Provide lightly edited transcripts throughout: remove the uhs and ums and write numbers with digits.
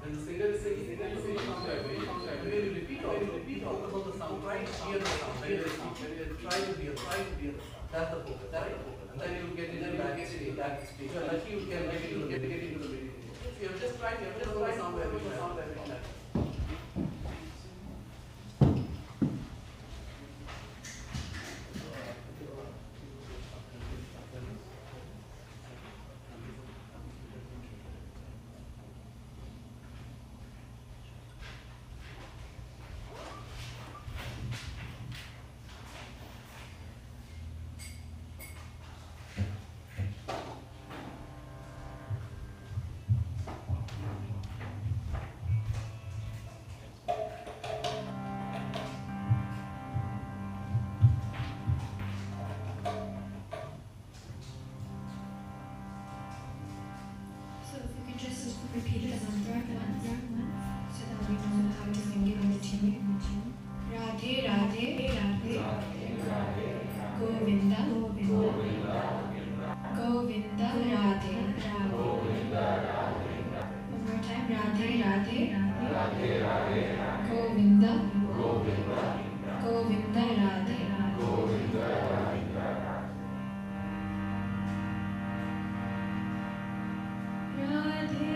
When the singer is singing, you you repeat focus on the sound, try to hear the sound, try to hear the sound. That's the focus, and then you get into that state. If you're lucky, you can get into the meditation. If you have just tried, the sound every time. Repeat the mantra once, so that we know how to sing it in the tune. Radhe, Radhe, Radhe, Govinda, Govinda, Radhe, one more time. Radhe, Radhe, Govinda, Govinda, Radhe. Radhe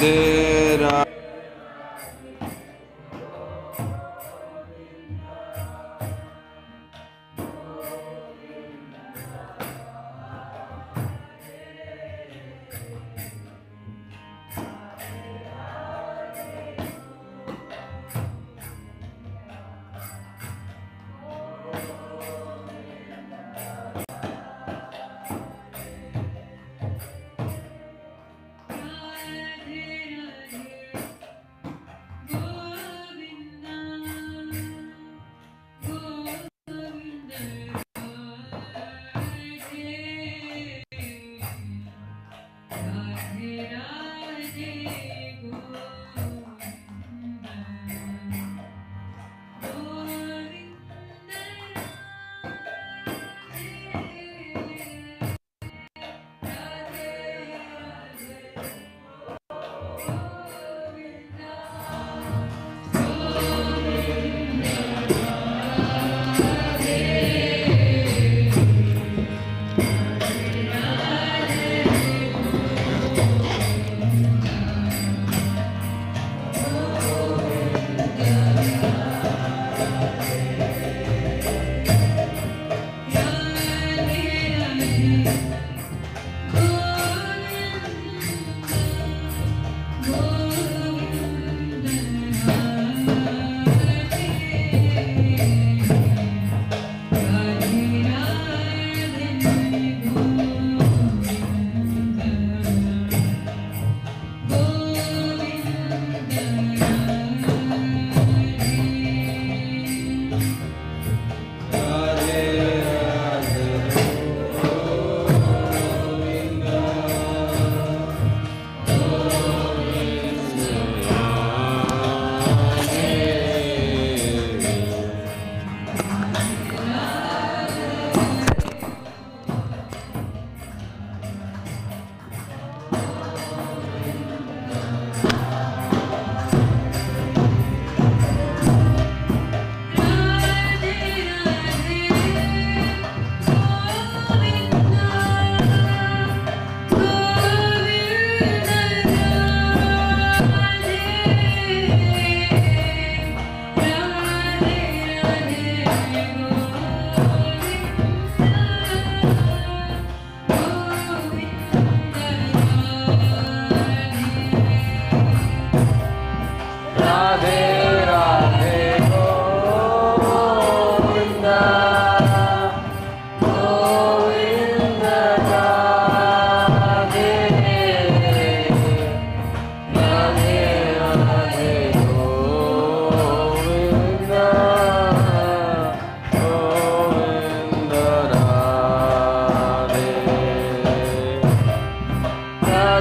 Radhe Radhe.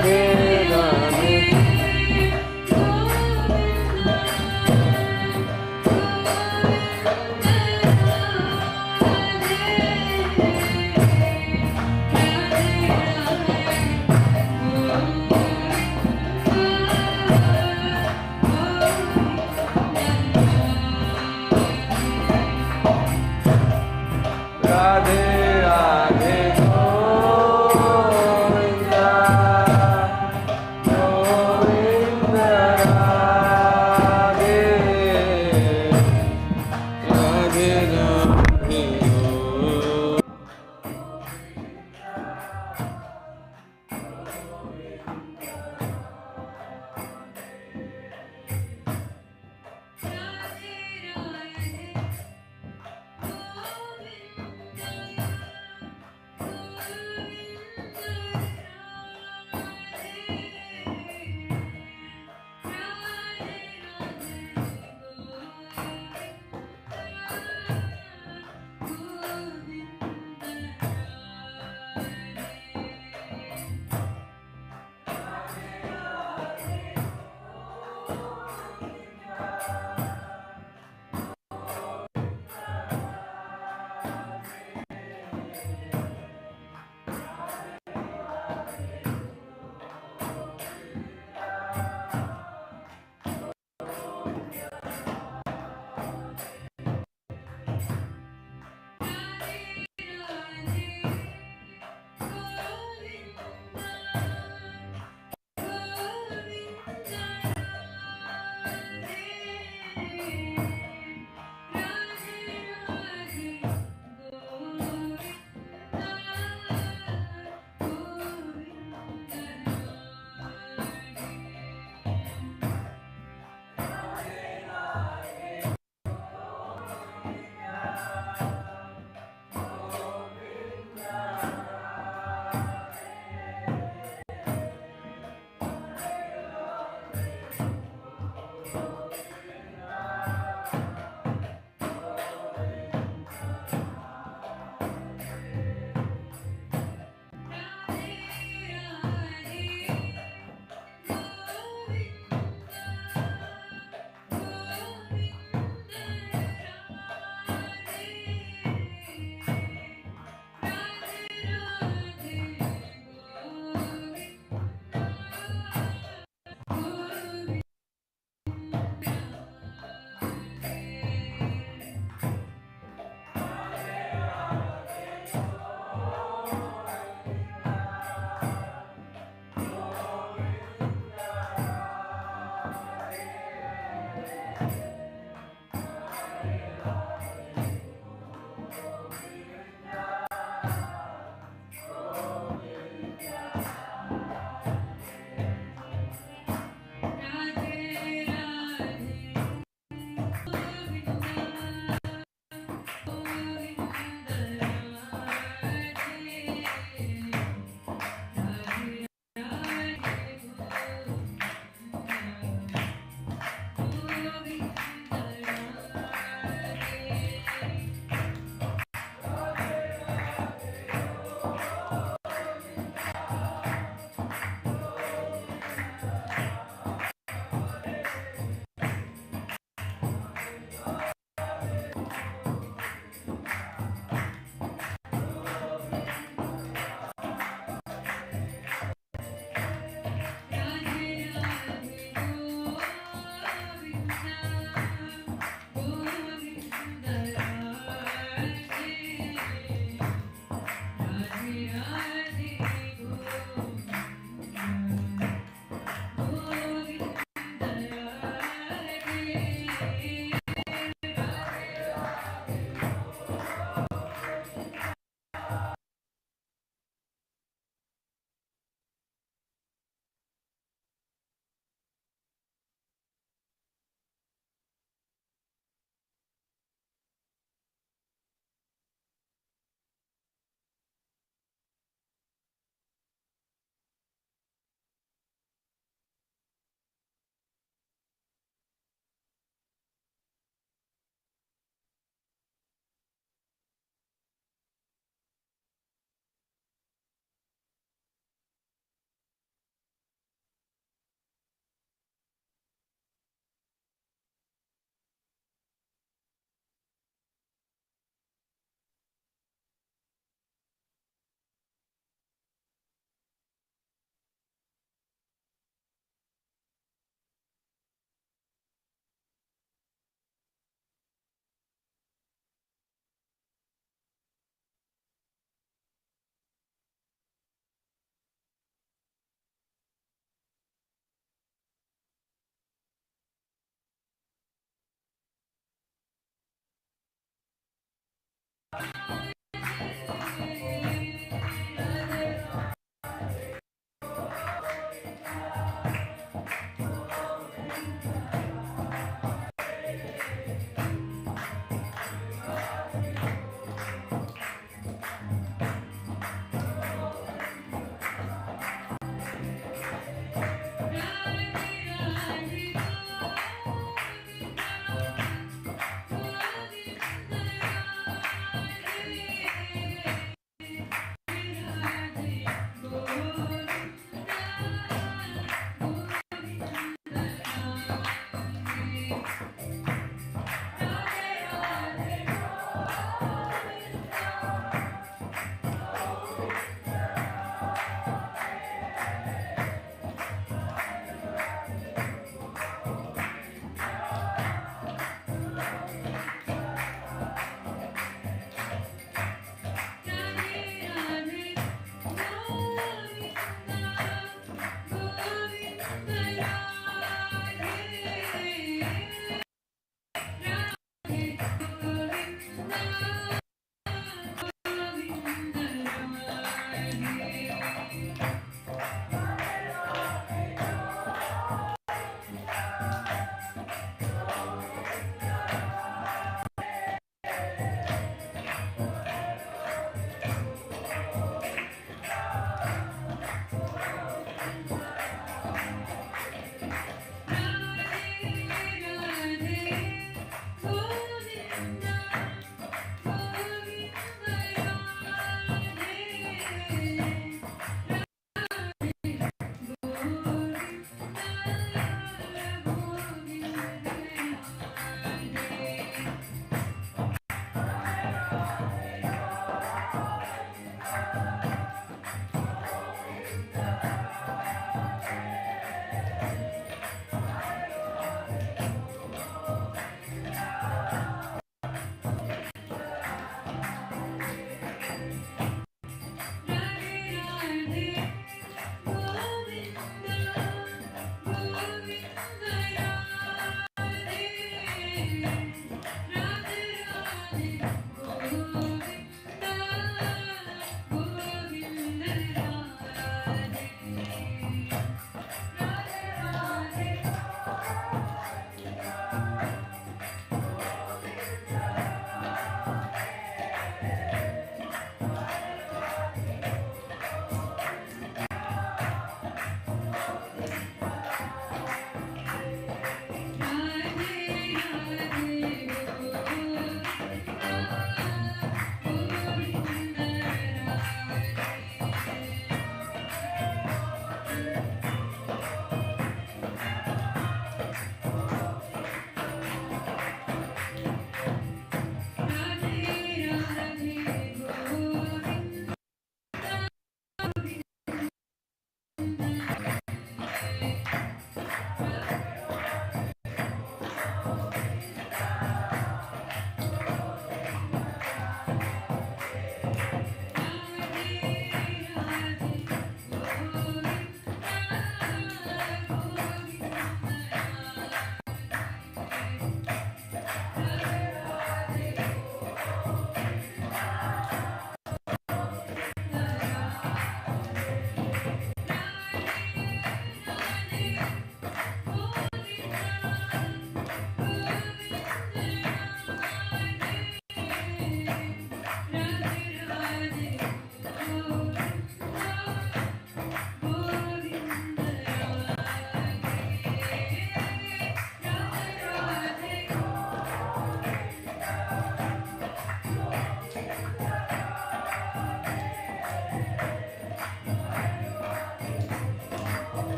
Radhe Radhe Govinda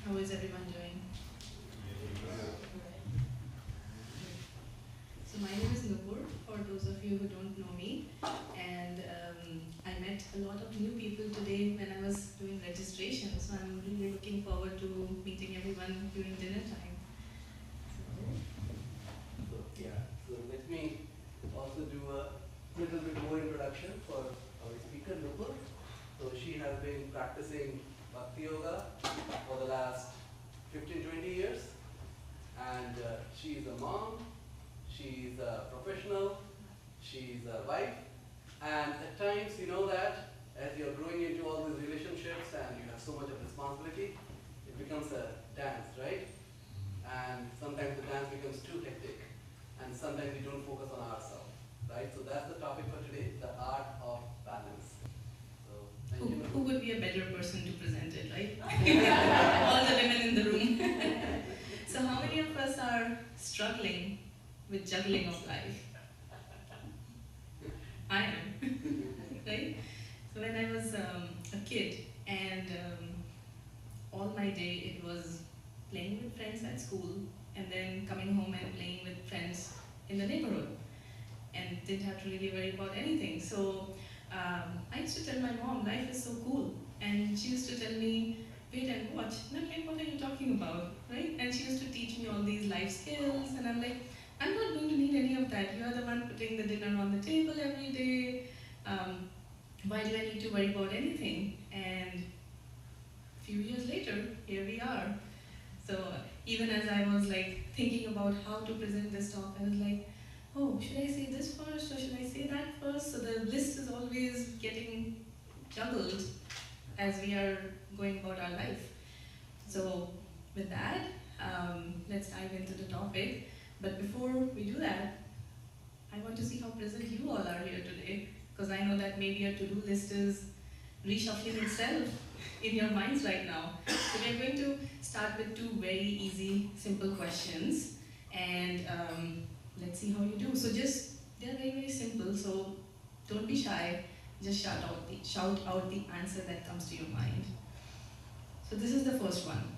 How is everyone doing? So my name is Nupur, for those of you who don't know me, and I met a lot of new people today when I was doing registration, so I'm really looking forward to meeting everyone during dinner time. So let me also do a little bit more introduction for our speaker, Nupur. So she has been practicing Bhakti Yoga for the last 15-20 years, and she's a mom, she's a professional, she's a wife, and at times you know that as you're growing into all these relationships and you have so much of responsibility, it becomes a dance, right? And sometimes the dance becomes too hectic, and sometimes we don't focus on ourselves, right? So that's the topic for today, the art of balance. So thank you. Who would be a better person to present it, right? All the women in the room. So how many of us are struggling with juggling of life? I am, right? So when I was a kid, and all my day it was playing with friends at school, and then coming home and playing with friends in the neighborhood, and didn't have to really worry about anything. So I used to tell my mom, life is so cool, and she used to tell me, wait and watch. And I'm like, what are you talking about, right? And she used to teach me all these life skills, and I'm like, I'm not going to need any of that. You are the one putting the dinner on the table every day. Why do I need to worry about anything? And a few years later, here we are. So even as I was like thinking about how to present this talk, I was like, oh, should I say this first or should I say that first? So the list is always getting juggled as we are going about our life. So with that, let's dive into the topic. But before we do that, I want to see how present you all are here today, because I know that maybe your to-do list is reshuffling itself in your minds right now. So we're going to start with two very easy, simple questions, and let's see how you do. So they're very, very simple, so don't be shy. Just shout out the answer that comes to your mind. So this is the first one.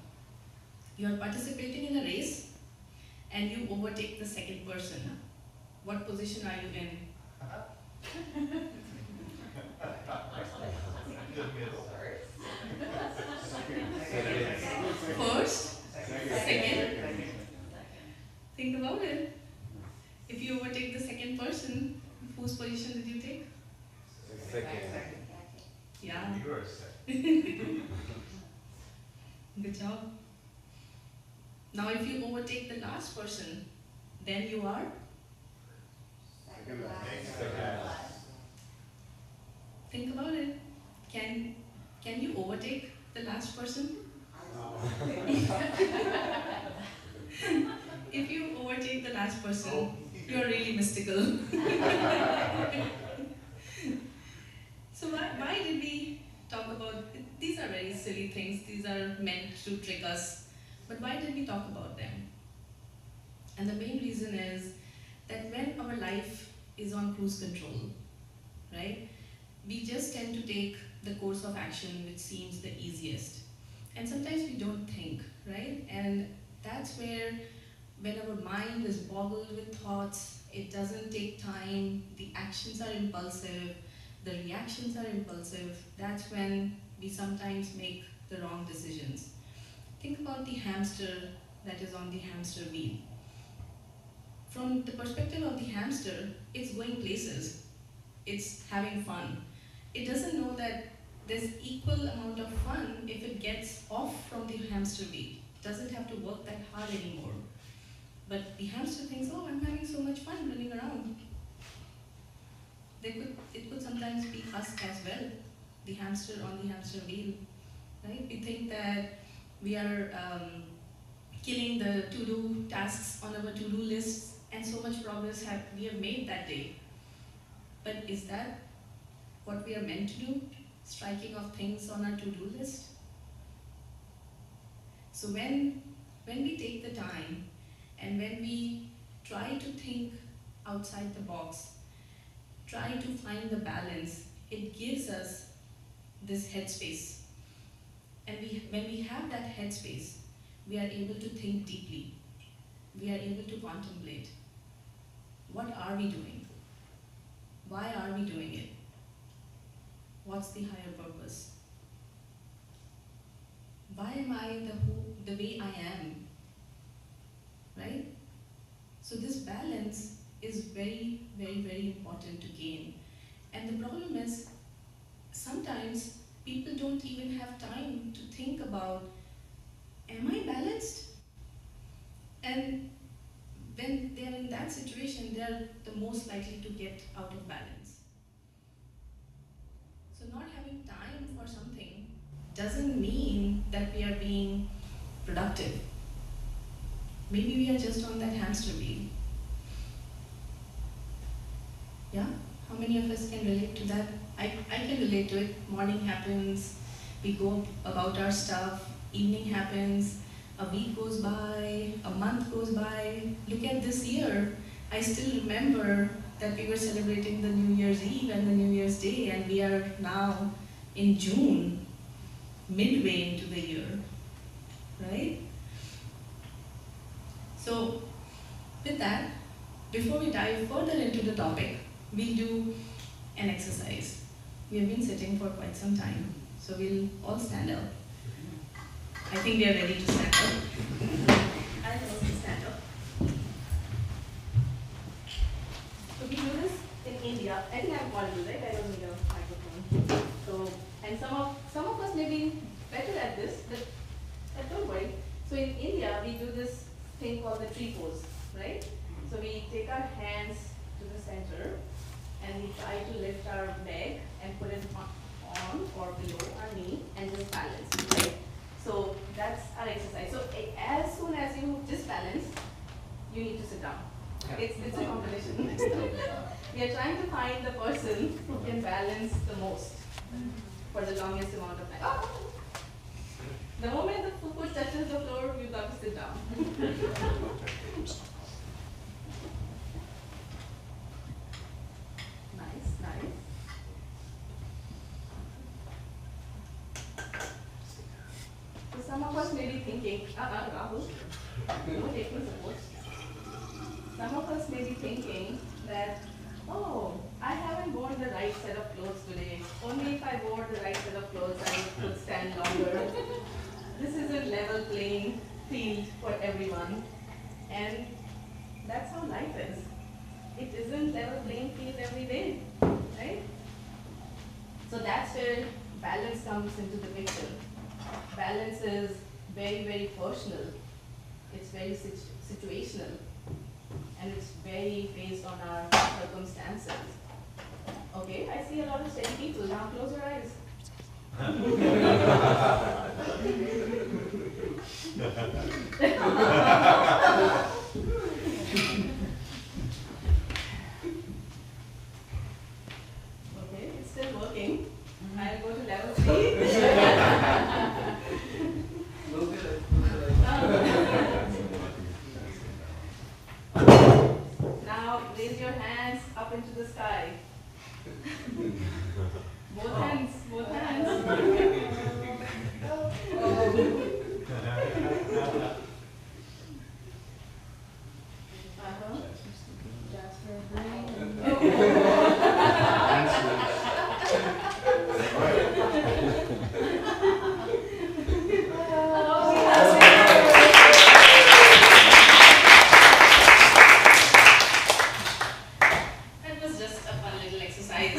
You are participating in a race, and you overtake the second person. What position are you in? First? Second? Think about it. If you overtake the second person, whose position did you take? Second. Yeah. You are second. Good job. Now if you overtake the last person, then you are? Second. Think about it. Can you overtake the last person? If you overtake the last person, you're really mystical. So why did we talk about, these are very silly things, these are meant to trick us, but why did we talk about them? And the main reason is that when our life is on cruise control, right, we just tend to take the course of action which seems the easiest. And sometimes we don't think, right? And that's where, when our mind is boggled with thoughts, it doesn't take time, the actions are impulsive, the reactions are impulsive, that's when we sometimes make the wrong decisions. Think about the hamster that is on the hamster wheel. From the perspective of the hamster, it's going places, it's having fun. It doesn't know that there's equal amount of fun if it gets off from the hamster wheel. It doesn't have to work that hard anymore. But the hamster thinks, oh, I'm having so much fun running around. It could sometimes be us as well, the hamster on the hamster wheel, right? We think that we are killing the to-do tasks on our to-do lists, and so much progress we have made that day. But is that what we are meant to do? Striking off things on our to-do list? So when we take the time and when we try to think outside the box, try to find the balance, it gives us this headspace. And when we have that headspace, we are able to think deeply. We are able to contemplate. What are we doing? Why are we doing it? What's the higher purpose? Why am I the way I am? Right? So this balance is very, very, very important to gain. And the problem is, sometimes people don't even have time to think about, am I balanced? And when they're in that situation, they're the most likely to get out of balance. So not having time for something doesn't mean that we are being productive. Maybe we are just on that hamster wheel. Yeah? How many of us can relate to that? I can relate to it. Morning happens, we go about our stuff, evening happens, a week goes by, a month goes by. Look at this year. I still remember that we were celebrating the New Year's Eve and the New Year's Day, and we are now in June, midway into the year, right? So, with that, before we dive further into the topic, we'll do an exercise. We have been sitting for quite some time, so we'll all stand up. I think we are ready to stand up. I'll also stand up. So we do this in India. I think I'm audible, right? I don't need a microphone. So, and some of us may be better at this, but don't worry. So in India, we do this thing called the tree pose, right? So we take our hands to the center, and we try to lift our leg and put it on or below our knee and just balance, right? So that's our exercise. So as soon as you disbalance, you need to sit down. It's a competition. We are trying to find the person who can balance the most for the longest amount of time. Oh. The moment the foot touches the floor, you've got to sit down. Nice. So some of us may be thinking, Rahul, no taking support. Some of us may be thinking that, oh, I haven't worn the right set of clothes today. Only if I wore the right set of clothes, I could stand longer. This isn't level playing field for everyone. And that's how life is. It isn't level playing field every day, right? So that's where balance comes into the picture. Balance is very, very personal. It's very situational. And it's very based on our circumstances. Okay, I see a lot of steady people. Now close your eyes. Okay, it's still working. I'll go to level 3. Now raise your hands up into the sky. Both hands. That's her brain. That was just a fun little exercise.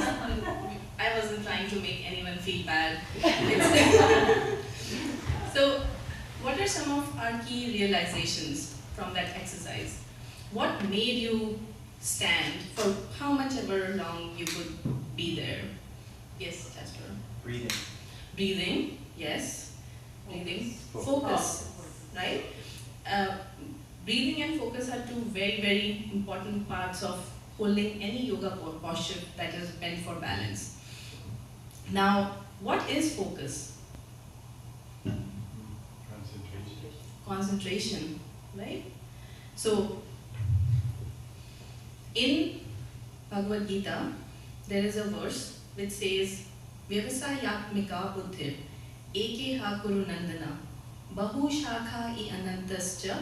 I wasn't trying to make anyone feel bad. So, what are some of our key realizations from that exercise? What made you stand for how much ever long you could be there? Yes, Jasper. Breathing, yes. Breathing. Focus, right? Breathing and focus are two very, very important parts of holding any yoga posture that is meant for balance. Now, what is focus? Concentration, right? So, in Bhagavad Gita, there is a verse which says, Vyavasayatmika buddhir Ekeha Kuru Nandana, Bahu Shakha I Anantascha,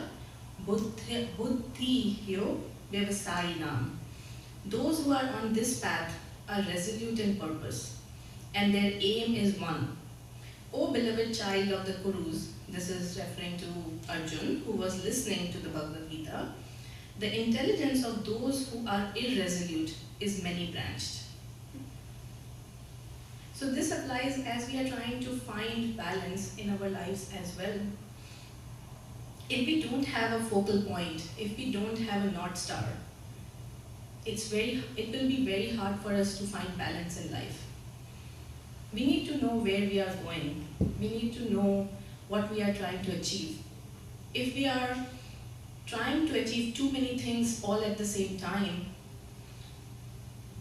Buddhi Hyo Vyavasayinam. Those who are on this path are resolute in purpose, and their aim is one. O beloved child of the Kurus, this is referring to Arjun, who was listening to the Bhagavad Gita, the intelligence of those who are irresolute is many-branched. So this applies as we are trying to find balance in our lives as well. If we don't have a focal point, if we don't have a North Star, it will be very hard for us to find balance in life. We need to know where we are going. We need to know what we are trying to achieve. If we are trying to achieve too many things all at the same time,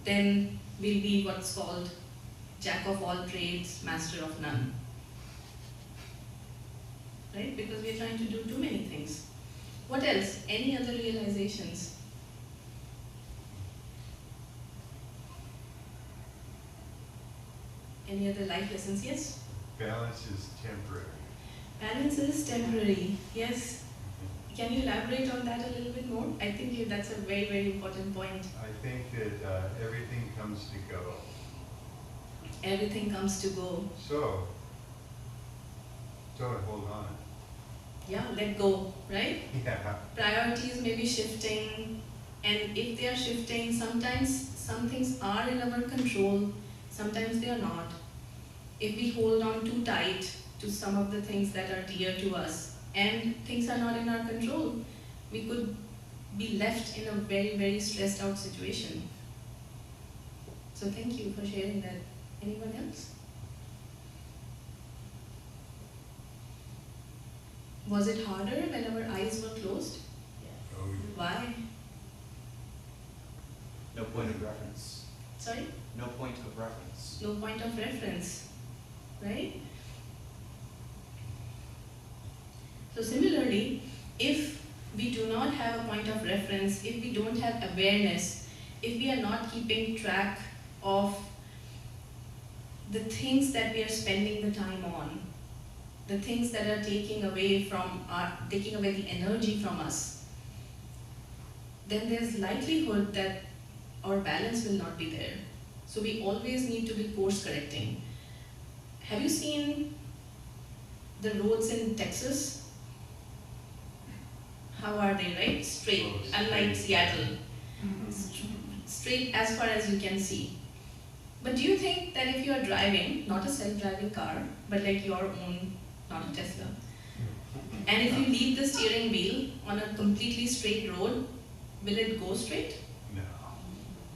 then we'll be what's called jack of all trades, master of none. Right? Because we're trying to do too many things. What else? Any other realizations? Any other life lessons? Yes? Balance is temporary. Balance is temporary. Yes. Can you elaborate on that a little bit more? I think that's a very, very important point. I think that everything comes to go. Everything comes to go. So, don't hold on. Yeah, let go, right? Yeah. Priorities may be shifting, and if they are shifting, sometimes some things are in our control, sometimes they are not. If we hold on too tight to some of the things that are dear to us, and things are not in our control, we could be left in a very, very stressed out situation. So thank you for sharing that. Anyone else? Was it harder when our eyes were closed? Oh, Why? No point of reference. Sorry? No point of reference. No point of reference, right? So similarly, if we do not have a point of reference, if we don't have awareness, if we are not keeping track of the things that we are spending the time on, the things that are taking away the energy from us, then there's likelihood that our balance will not be there. So we always need to be course correcting. Have you seen the roads in Texas? How are they, right? Straight, Oh, unlike straight. Seattle. Straight as far as you can see. But do you think that if you are driving, not a self-driving car, but like your own, not a Tesla, and if you leave the steering wheel on a completely straight road, will it go straight? no.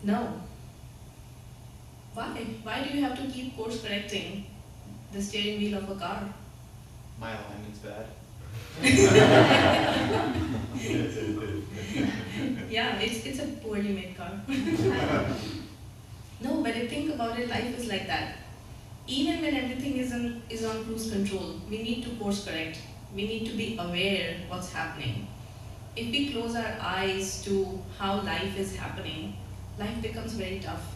No. Why? Why do you have to keep course correcting the steering wheel of a car? My alignment's bad. Yeah, it's a poorly made car. No, but if you think about it, life is like that. Even when everything is on cruise control, we need to course correct. We need to be aware what's happening. If we close our eyes to how life is happening, life becomes very tough.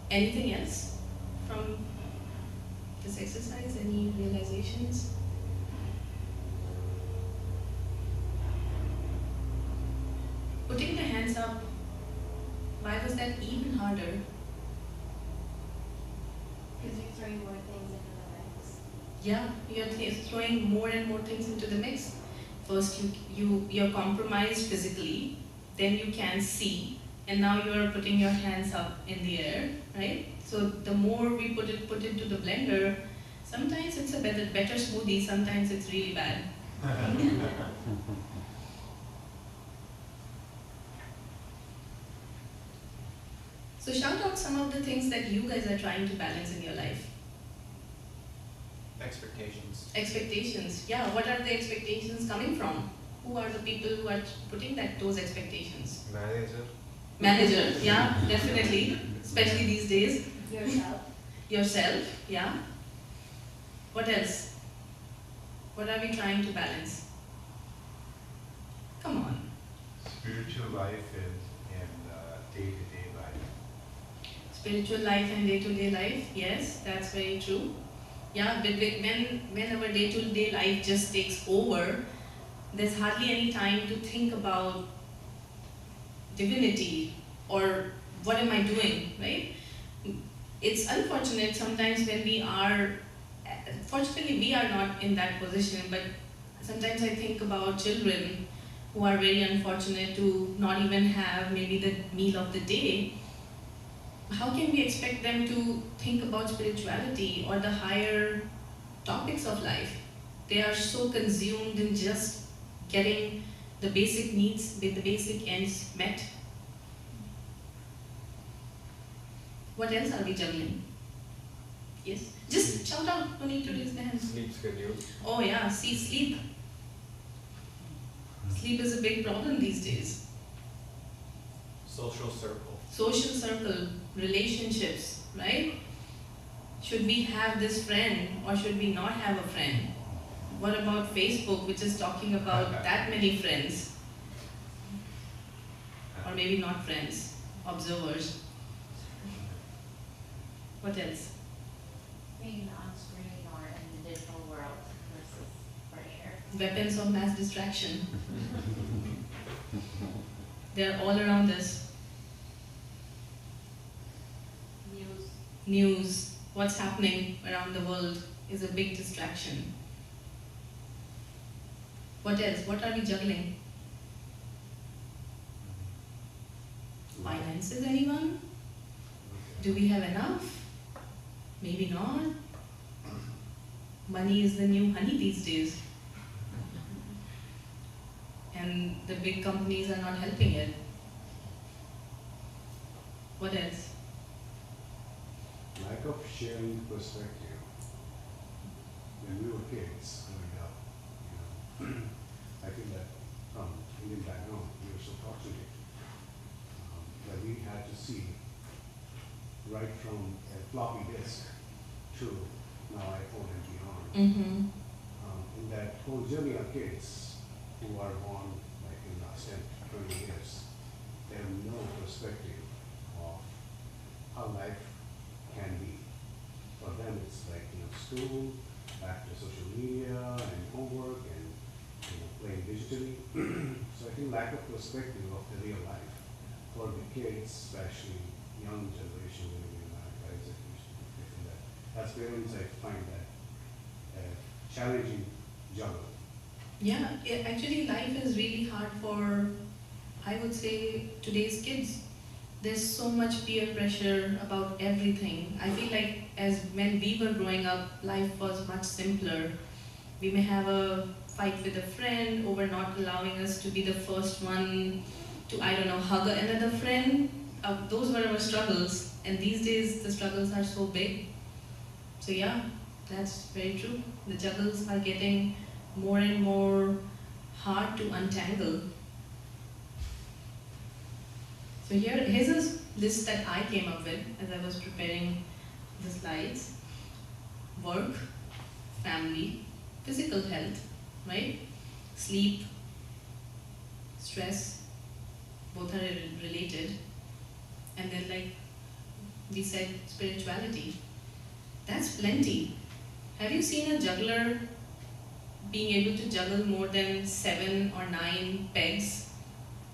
Anything else from this exercise? Any realizations? Putting the hands up, why was that even harder? Because you're throwing more things into the mix. Yeah, you're throwing more and more things into the mix. First, you're compromised physically, then you can see, and now you're putting your hands up in the air, right? So the more we put into the blender, sometimes it's a better smoothie, sometimes it's really bad. So shout out some of the things that you guys are trying to balance in your life. Expectations. Expectations, yeah. What are the expectations coming from? Who are the people who are putting those expectations? Manager. Manager, yeah, definitely. Especially these days. Yourself. Yourself, yeah. What else? What are we trying to balance? Come on. Spiritual life and day-to-day life. spiritual life and day-to-day life, yes, that's very true. Yeah, but when our day-to-day life just takes over, there's hardly any time to think about divinity or what am I doing, right? It's unfortunate sometimes when we are, fortunately we are not in that position, but sometimes I think about children who are very unfortunate to not even have maybe the meal of the day. How can we expect them to think about spirituality or the higher topics of life? They are so consumed in just getting the basic needs, the basic ends met. What else are we juggling? Yes? Just shout out, no need to raise the hands. Sleep schedule. Oh yeah, see, sleep. Sleep is a big problem these days. Social circle. Social circle, relationships, right? Should we have this friend or should we not have a friend? What about Facebook, which is talking about that many friends? Or maybe not friends, observers. What else? Being on screen or in the digital world versus fresh air. Weapons of mass distraction. They're all around us. News, what's happening around the world is a big distraction. What else? What are we juggling? Finances, anyone? Do we have enough? Maybe not. Money is the new honey these days. And the big companies are not helping it. What else? Lack of sharing perspective. When we were kids growing up, I feel that from Indian background, we were so fortunate that we had to see right from a floppy disk to now iPhone and beyond. Mm-hmm. In that whole journey of kids who are born like in the last 10, 20 years, they have no perspective of how life can be. For them, it's like school, back to social media and homework and playing digitally. So I think lack of perspective of the real life for the kids, especially young generation living in America, is a huge facing that. As parents, I find that challenging juggle. Yeah, actually life is really hard for, I would say, today's kids. There's so much peer pressure about everything. I feel like as when we were growing up, life was much simpler. We may have a fight with a friend over not allowing us to be the first one to, I don't know, hug another friend. Those were our struggles. And these days, the struggles are so big. So yeah, that's very true. The juggles are getting more and more hard to untangle. So here's a list that I came up with as I was preparing the slides. Work, family, physical health, right? Sleep, stress, both are related. And then like we said, spirituality. That's plenty. Have you seen a juggler being able to juggle more than 7 or 9 pegs?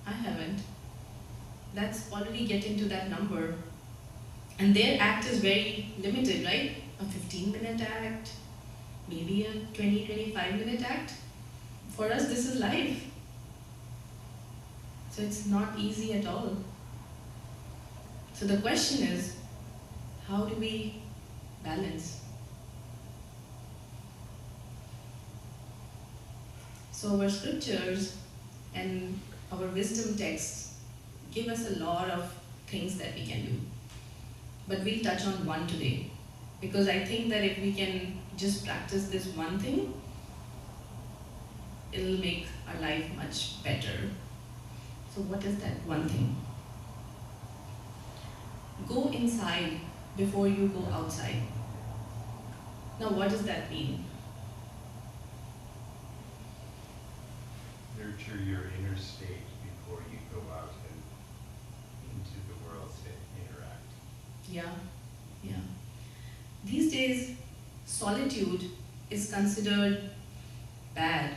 I haven't. That's already getting to that number. And their act is very limited, right? A 15-minute act, maybe a 25-minute act. For us, this is life. So it's not easy at all. So the question is, how do we balance? So our scriptures and our wisdom texts give us a lot of things that we can do. But we'll touch on one today. Because I think that if we can just practice this one thing, it'll make our life much better. So what is that one thing? Go inside before you go outside. Now what does that mean? Nurture your inner state before you go out and into the world to interact. Yeah, yeah. These days, solitude is considered bad.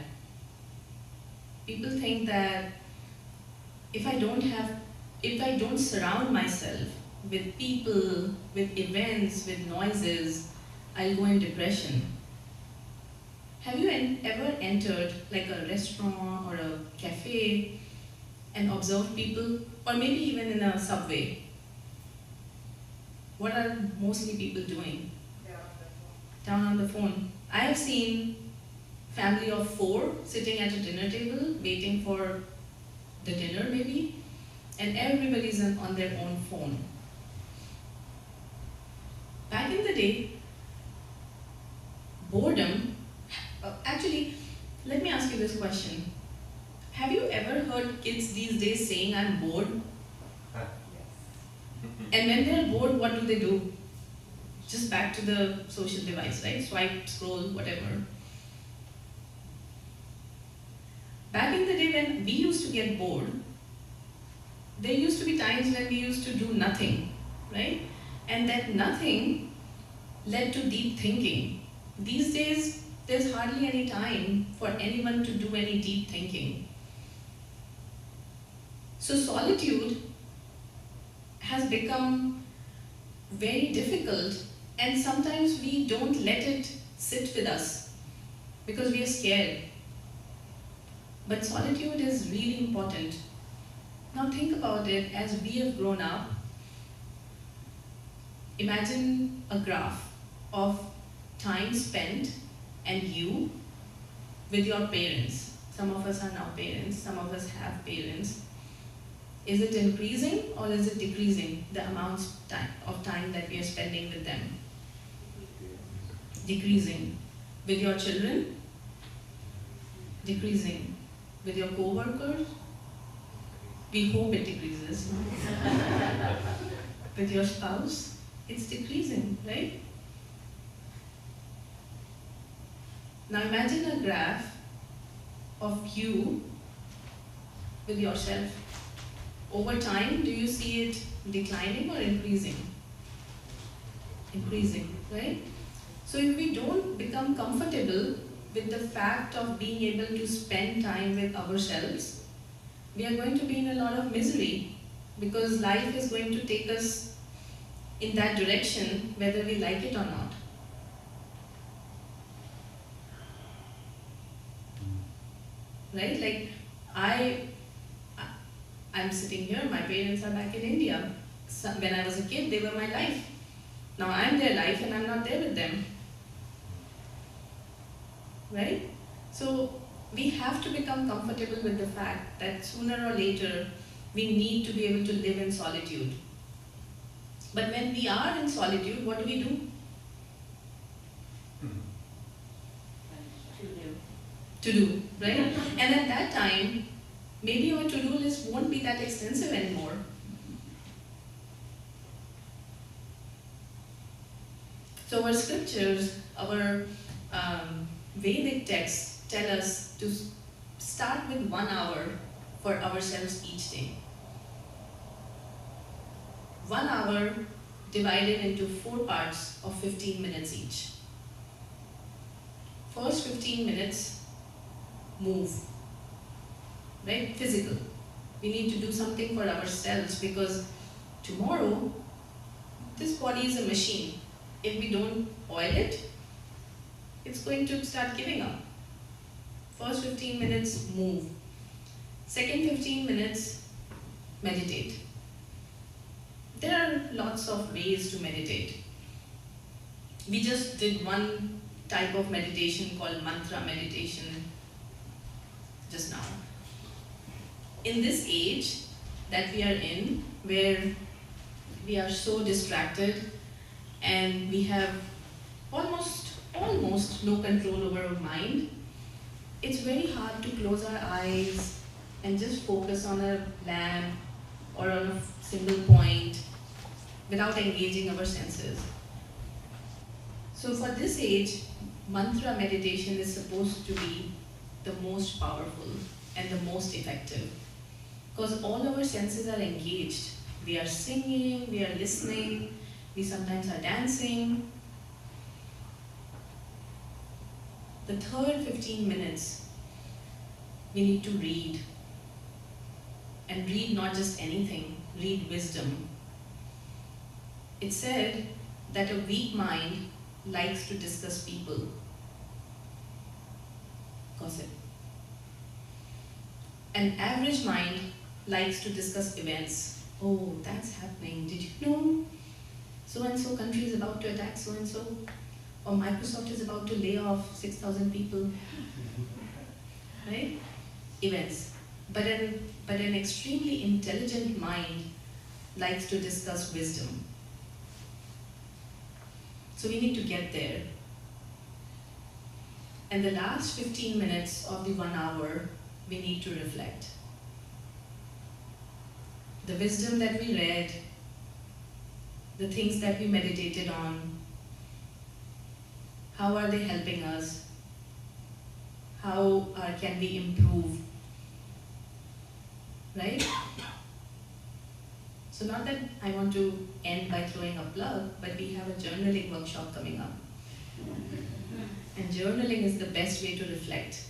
People think that if I don't surround myself with people, with events, with noises, I'll go in depression. Have you ever entered like a restaurant or a cafe and observed people, or maybe even in a subway? What are mostly people doing? Down on the phone. I have seen family of 4 sitting at a dinner table waiting for the dinner maybe, and everybody's on their own phone. Back in the day, boredom, actually, let me ask you this question. Have you ever heard kids these days saying, I'm bored? And when they're bored, what do they do? Just back to the social device, right? Swipe, scroll, whatever. Back in the day when we used to get bored, there used to be times when we used to do nothing, right? And that nothing led to deep thinking. These days, there's hardly any time for anyone to do any deep thinking. So solitude has become very difficult, and sometimes we don't let it sit with us because we are scared. But solitude is really important. Now think about it. As we have grown up, imagine a graph of time spent and you with your parents. Some of us are now parents, some of us have parents. Is it increasing or is it decreasing, the amount of time that we are spending with them? Decreasing. With your children? Decreasing. With your co-workers? We hope it decreases. With your spouse? It's decreasing, right? Now imagine a graph of you with yourself. Over time, do you see it declining or increasing? Increasing, right? So if we don't become comfortable with the fact of being able to spend time with ourselves, we are going to be in a lot of misery, because life is going to take us in that direction whether we like it or not. Right? Like I'm sitting here, my parents are back in India. So when I was a kid, they were my life. Now I'm their life and I'm not there with them. Right? So we have to become comfortable with the fact that sooner or later we need to be able to live in solitude. But when we are in solitude, what do we do? To do, right? And at that time, maybe our to-do list won't be that extensive anymore. So our scriptures, our Vedic texts tell us to start with 1 hour for ourselves each day. 1 hour divided into 4 parts of 15 minutes each. First 15 minutes, move, right? Physical. We need to do something for ourselves, because tomorrow, this body is a machine. If we don't oil it, it's going to start giving up. First 15 minutes, move. Second 15 minutes, meditate. There are lots of ways to meditate. We just did one type of meditation called mantra meditation just now. In this age that we are in, where we are so distracted and we have almost no control over our mind, it's very hard to close our eyes and just focus on a lamp or on a single point without engaging our senses. So for this age, mantra meditation is supposed to be the most powerful and the most effective, because all our senses are engaged. We are singing, we are listening, We sometimes are dancing. The third 15 minutes, we need to read. And read not just anything, read wisdom. It said that a weak mind likes to discuss people. Gossip. An average mind likes to discuss events. Oh, that's happening. Did you know? So-and-so country is about to attack so-and-so. Or Microsoft is about to lay off 6,000 people. Right? Events. But an extremely intelligent mind likes to discuss wisdom. So we need to get there. And the last 15 minutes of the 1 hour, we need to reflect. The wisdom that we read, the things that we meditated on, how are they helping us? How can we improve? Right? So not that I want to end by throwing a plug, but we have a journaling workshop coming up. And journaling is the best way to reflect.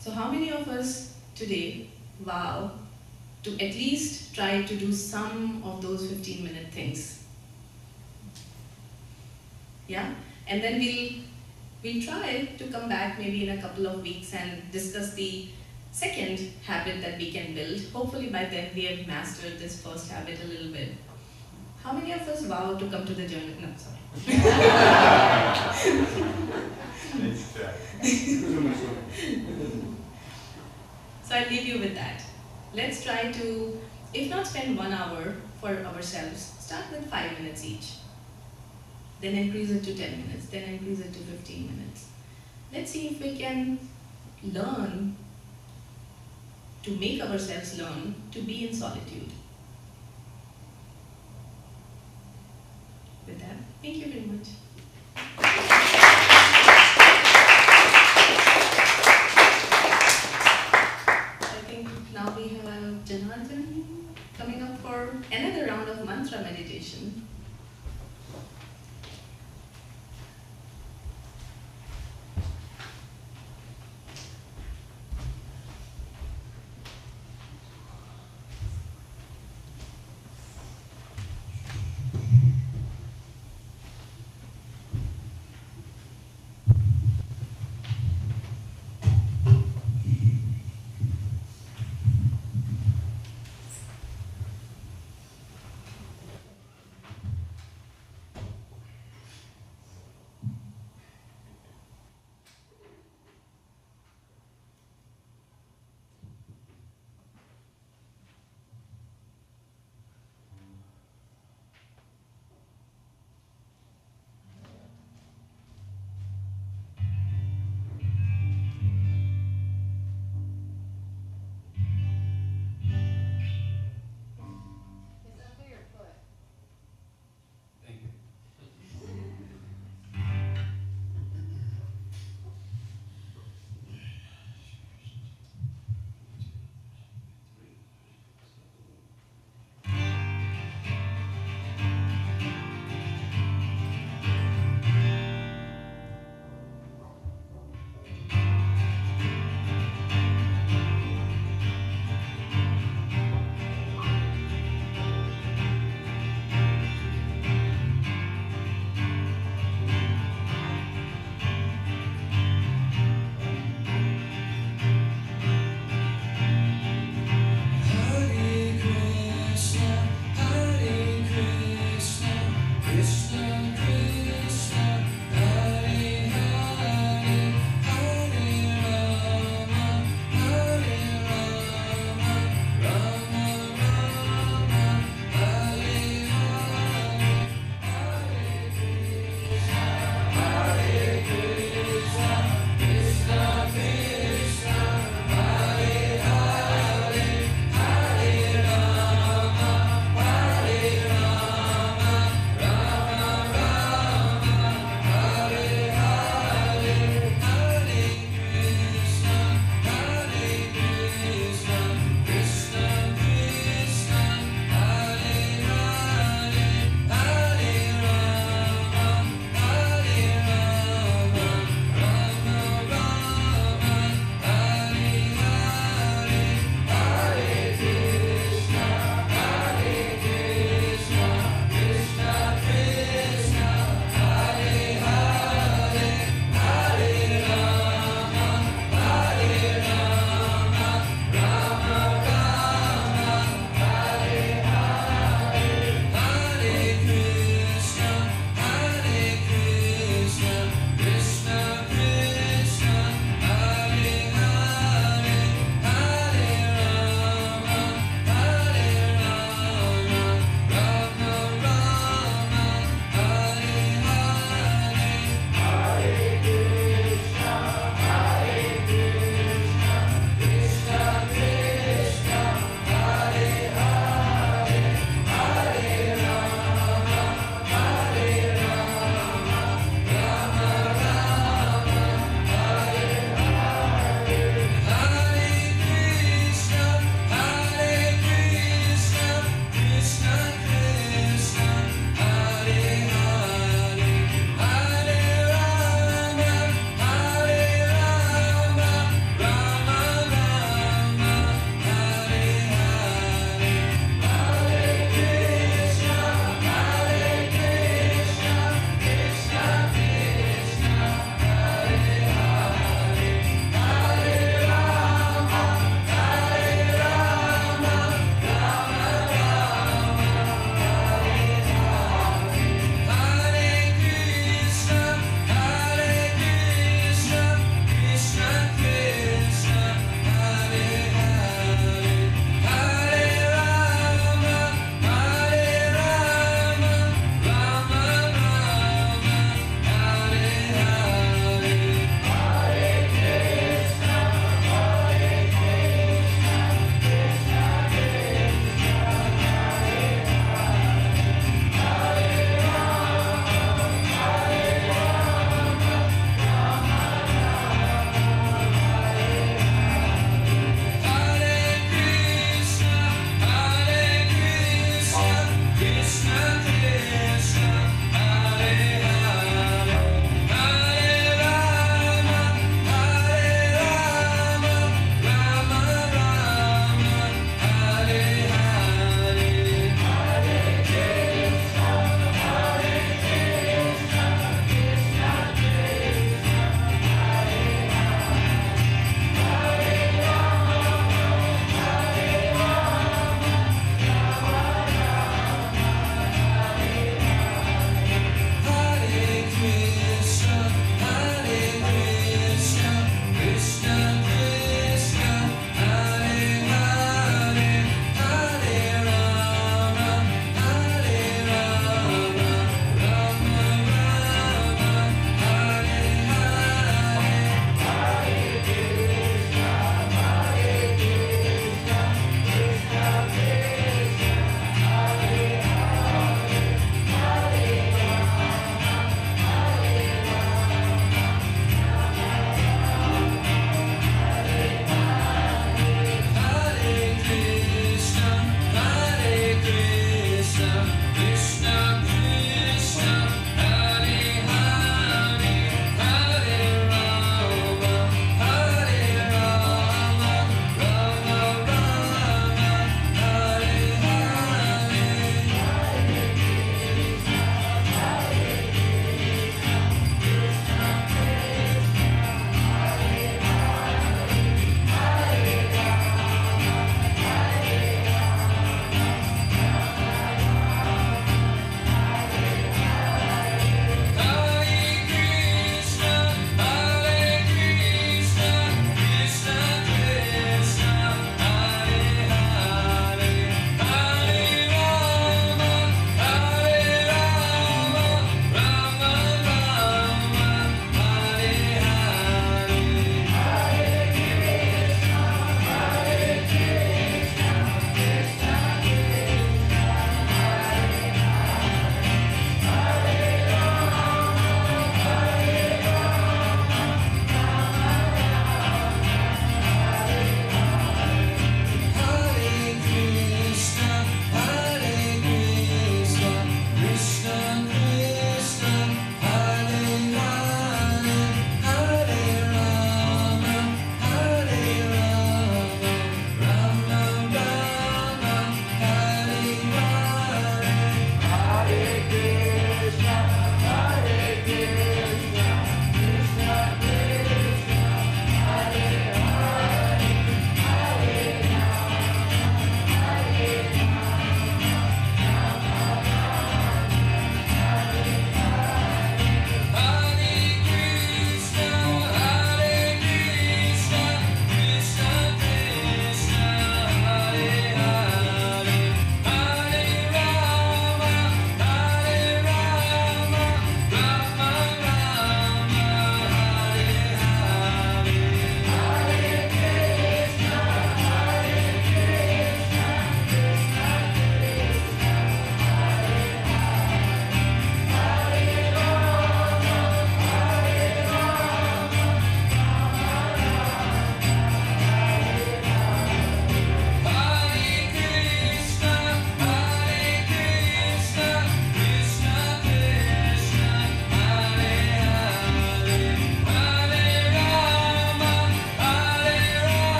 So how many of us today vow to at least try to do some of those 15-minute things? Yeah? And then we'll try to come back maybe in a couple of weeks and discuss the second habit that we can build. Hopefully by then we have mastered this first habit a little bit. How many of us vow to come to the journey? No, sorry. Nice try. So I'll leave you with that. Let's try to, if not spend 1 hour for ourselves, start with 5 minutes each. Then increase it to 10 minutes, then increase it to 15 minutes. Let's see if we can learn to make ourselves learn to be in solitude. With that, thank you very much. I think now we have Janardhan coming up for another round of mantra meditation.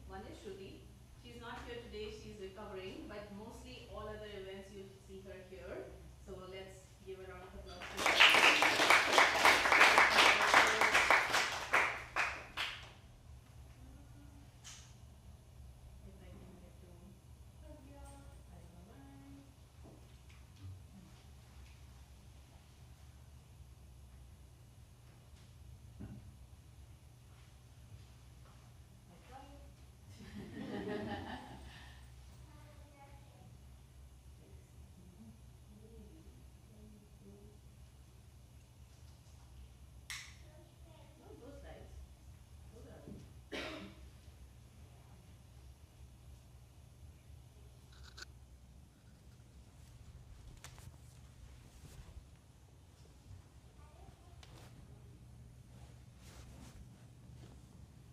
One is Shruti. She's not here today, she's recovering, but mostly all other events you'll see her here. So let's give a round of applause. If I can get to Pragya, I don't know why. I tried. No, those lights. Those are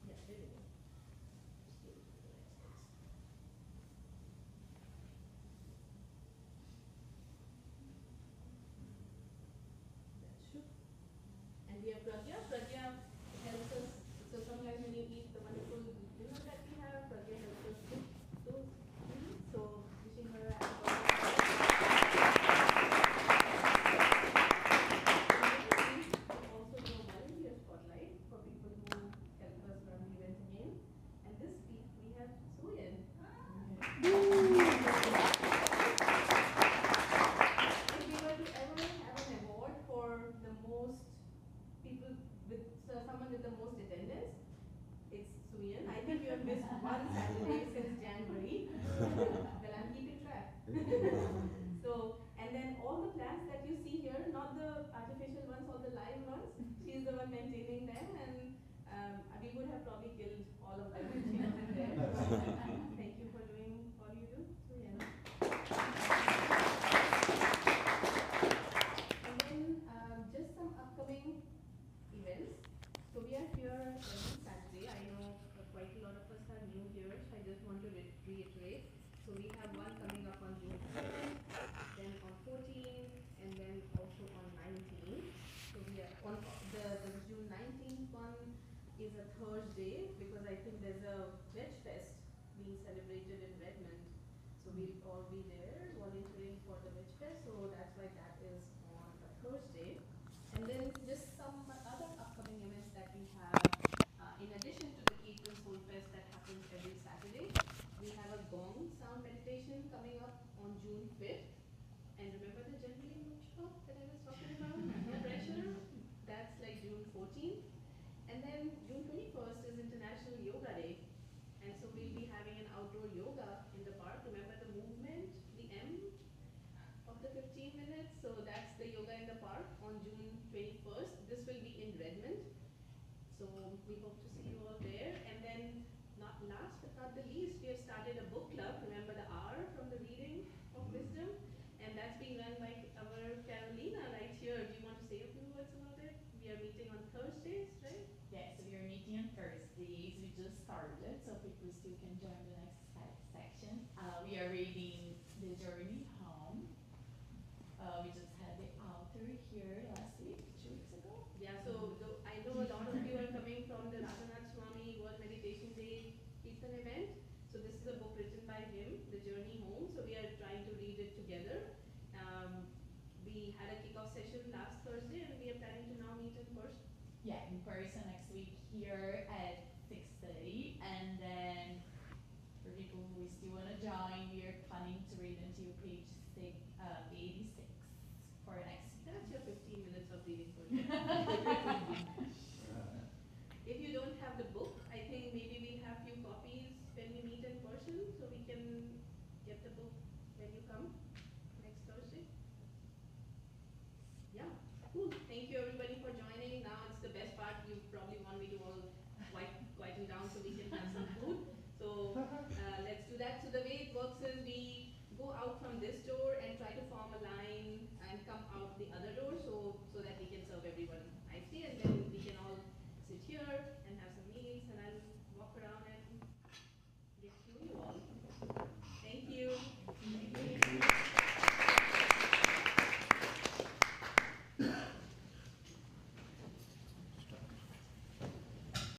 yeah, there we go. Just give it to the right space. That's true. And we have Pragya. Pragya helps us. So sometimes when you eat the wonderful dinner that we have, Pragya helps us cook those meals. So wishing her a happy birthday. We also do a volunteer spotlight for people who help us run the event again. And this week we have Suyan. If we were to ever have an award for the most people with someone with the most attendance, it's Suyan. I think you have missed one Saturday since January. Well, I'm keeping track. So, and then all the plants that you see here, not the artificial ones, all the live ones, she's the one maintaining them, and we would have probably killed all of them if she wasn't there. Thank you for doing all you do, Suyan. And then just some upcoming events. So we are here every Saturday. I know quite a lot of us are new here, so I just want to reiterate. So we have one coming up on June 7th, then on 14th, and then also on 19th. So we are on the June 19th one is a Thursday because I think there's a Veg Fest being celebrated in Redmond. So we'll all be there volunteering for the Veg Fest. So that's why that is on a Thursday. And then just some other upcoming events that we have, in addition to the Kirtan Soulfest that happens every Saturday, we have a gong sound meditation coming up on June 5th. And remember the journaling workshop that I was talking about? No pressure. That's like June 14th. And then June 21st is International Yoga Day. And so we'll be having an outdoor yoga in the park. Remember the movement, the M of the 15 minutes? So that's the yoga in the park on June 21st. This will be in Redmond. So we hope to see you all there. And then not last but not the least, we have started a book club. Remember the R from the reading of wisdom? And that's being run by our Carolina right here. Do you want to say a few words about it? We are meeting on Thursdays, right? Yes, we are meeting on Thursdays. We just started, so people still can join the next section. We are reading The Journey Home. We just had the author here last week, 2 weeks ago. Yeah, so I know a lot of you are coming from the Raghunath Swami World Meditation Day Kirtan event. So this is a book written by him, The Journey Home. So we are trying to read it together. We had a kickoff session last Thursday and we are planning to now meet in person. Yeah, in person next week here at 6:30. And then for people who still want to join, we are planning to read until page 86 for next week. That's your 15 minutes of reading for you. If you don't have the book, I think maybe we'll have few copies when we meet in person, so we can get the book when you come next Thursday. Yeah, cool. Thank you everybody for joining. Now it's the best part. You probably want me to all quieten down so we can have some food. So let's do that. So the way it works is we